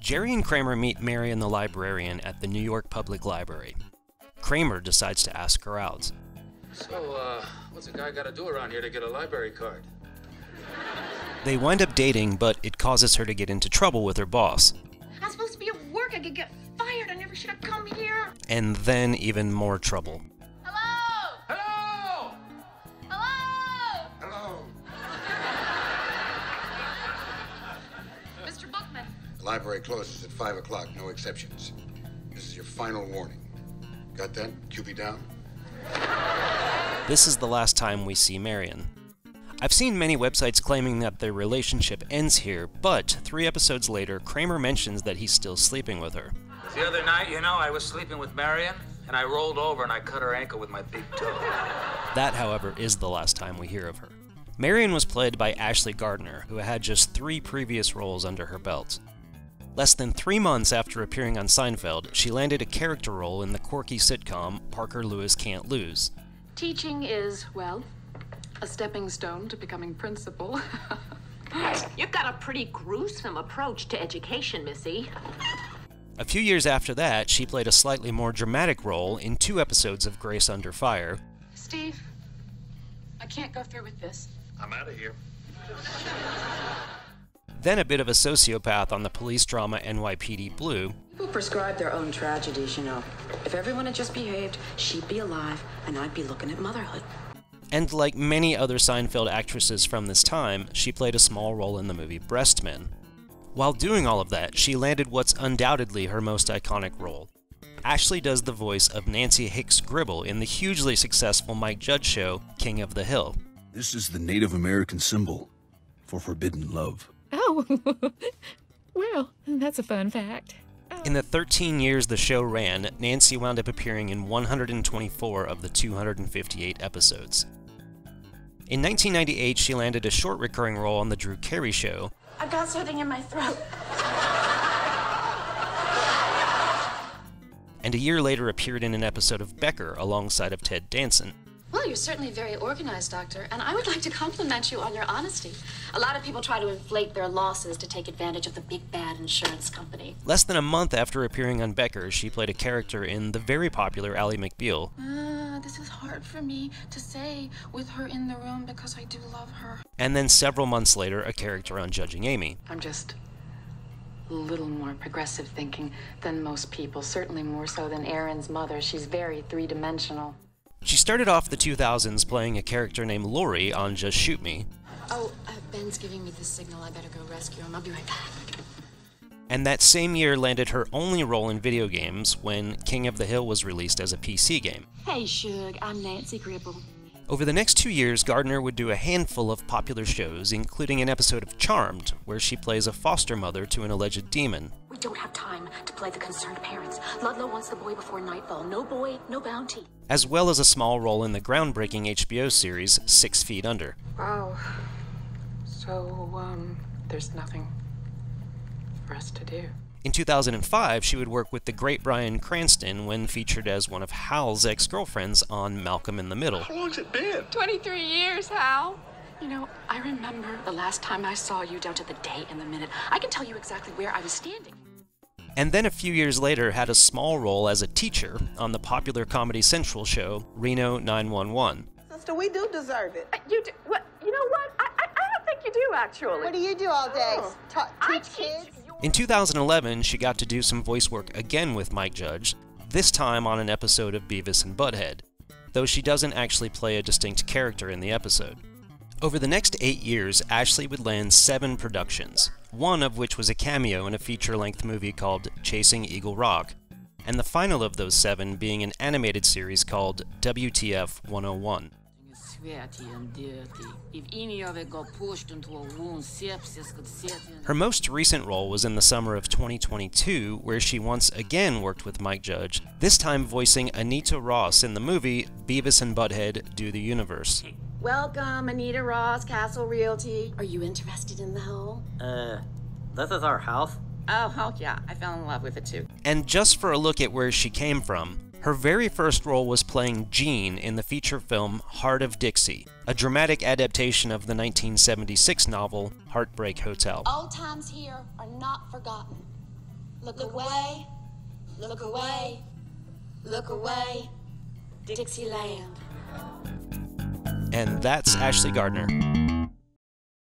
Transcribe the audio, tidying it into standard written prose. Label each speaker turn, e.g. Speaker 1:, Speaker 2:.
Speaker 1: Jerry and Kramer meet Marion the Librarian at the New York Public Library. Kramer decides to ask her out.
Speaker 2: So, what's a guy gotta do around here to get a library card?
Speaker 1: They wind up dating, but it causes her to get into trouble with her boss.
Speaker 3: I'm supposed to be at work. I could get fired. I never should have come here.
Speaker 1: And then even more trouble.
Speaker 3: Hello?
Speaker 2: Hello!
Speaker 3: Hello?
Speaker 2: Hello!
Speaker 3: Mr. Bookman.
Speaker 4: The library closes at 5 o'clock, no exceptions. This is your final warning. Got that? QB down?
Speaker 1: This is the last time we see Marion. I've seen many websites claiming that their relationship ends here, but 3 episodes later, Kramer mentions that he's still sleeping with her.
Speaker 2: The other night, I was sleeping with Marion, and I rolled over and I cut her ankle with my big toe.
Speaker 1: That, however, is the last time we hear of her. Marion was played by Ashley Gardner, who had just 3 previous roles under her belt. Less than 3 months after appearing on Seinfeld, she landed a character role in the quirky sitcom Parker Lewis Can't Lose.
Speaker 5: Teaching is, well, a stepping stone to becoming principal.
Speaker 6: You've got a pretty gruesome approach to education, Missy.
Speaker 1: A few years after that, she played a slightly more dramatic role in 2 episodes of Grace Under Fire.
Speaker 5: Steve, I can't go through with this.
Speaker 2: I'm out of here.
Speaker 1: Then a bit of a sociopath on the police drama NYPD Blue.
Speaker 7: People prescribe their own tragedies, you know. If everyone had just behaved, she'd be alive, and I'd be looking at motherhood.
Speaker 1: And like many other Seinfeld actresses from this time, she played a small role in the movie Breastmen. While doing all of that, she landed what's undoubtedly her most iconic role. Ashley does the voice of Nancy Hicks Gribble in the hugely successful Mike Judge show, King of the Hill.
Speaker 8: This is the Native American symbol for forbidden love.
Speaker 9: Oh, well, that's a fun fact.
Speaker 1: In the 13 years the show ran, Nancy wound up appearing in 124 of the 258 episodes. In 1998, she landed a short recurring role on The Drew Carey Show.
Speaker 3: I've got something in my throat.
Speaker 1: And a year later appeared in an episode of Becker alongside of Ted Danson.
Speaker 3: Well, you're certainly very organized, Doctor, and I would like to compliment you on your honesty. A lot of people try to inflate their losses to take advantage of the big bad insurance company.
Speaker 1: Less than a month after appearing on Becker, she played a character in the very popular Ally McBeal.
Speaker 3: This is hard for me to say with her in the room because I do love her.
Speaker 1: And then several months later, a character on Judging Amy.
Speaker 5: I'm just a little more progressive thinking than most people, certainly more so than Aaron's mother. She's very three-dimensional.
Speaker 1: She started off the 2000s playing a character named Lori on Just Shoot Me.
Speaker 3: Oh, Ben's giving me the signal. I better go rescue him. I'll be right back.
Speaker 1: And that same year landed her only role in video games when King of the Hill was released as a PC game.
Speaker 3: Hey, Shug, I'm Nancy Gribble.
Speaker 1: Over the next 2 years, Gardner would do a handful of popular shows, including an episode of Charmed, where she plays a foster mother to an alleged demon.
Speaker 7: We don't have time to play the concerned parents. Ludlow wants the boy before nightfall. No boy, no bounty.
Speaker 1: As well as a small role in the groundbreaking HBO series 6 Feet Under.
Speaker 5: Wow. So, there's nothing for us to do.
Speaker 1: In 2005, she would work with the great Bryan Cranston when featured as one of Hal's ex-girlfriends on Malcolm in the Middle.
Speaker 2: How long's it been?
Speaker 5: 23 years, Hal. You know, I remember the last time I saw you down to the day and the minute. I can tell you exactly where I was standing.
Speaker 1: And then a few years later had a small role as a teacher on the popular Comedy Central show Reno 911.
Speaker 10: Sister, we do deserve it.
Speaker 6: You do, what? You know what? I don't think you do, actually.
Speaker 10: What do you do all day?
Speaker 6: I
Speaker 10: Teach kids?
Speaker 1: In 2011, she got to do some voice work again with Mike Judge, this time on an episode of Beavis and Butthead, though she doesn't actually play a distinct character in the episode. Over the next 8 years, Ashley would land 7 productions, one of which was a cameo in a feature-length movie called Chasing Eagle Rock, and the final of those 7 being an animated series called WTF 101.
Speaker 11: Sweaty and dirty. If any of it got pushed into a wound, sepsis could set in.
Speaker 1: Her most recent role was in the summer of 2022, where she once again worked with Mike Judge, this time voicing Anita Ross in the movie Beavis and Butthead Do the Universe.
Speaker 3: Welcome, Anita Ross, Castle Realty. Are you interested in the home?
Speaker 11: This is our house?
Speaker 5: Oh, yeah. I fell in love with it, too.
Speaker 1: And just for a look at where she came from, Her very first role was playing Jean in the feature film Heart of Dixie, a dramatic adaptation of the 1976 novel Heartbreak Hotel.
Speaker 3: Old times here are not forgotten. Look away, look away, look away, Dixieland.
Speaker 1: And that's Ashley Gardner.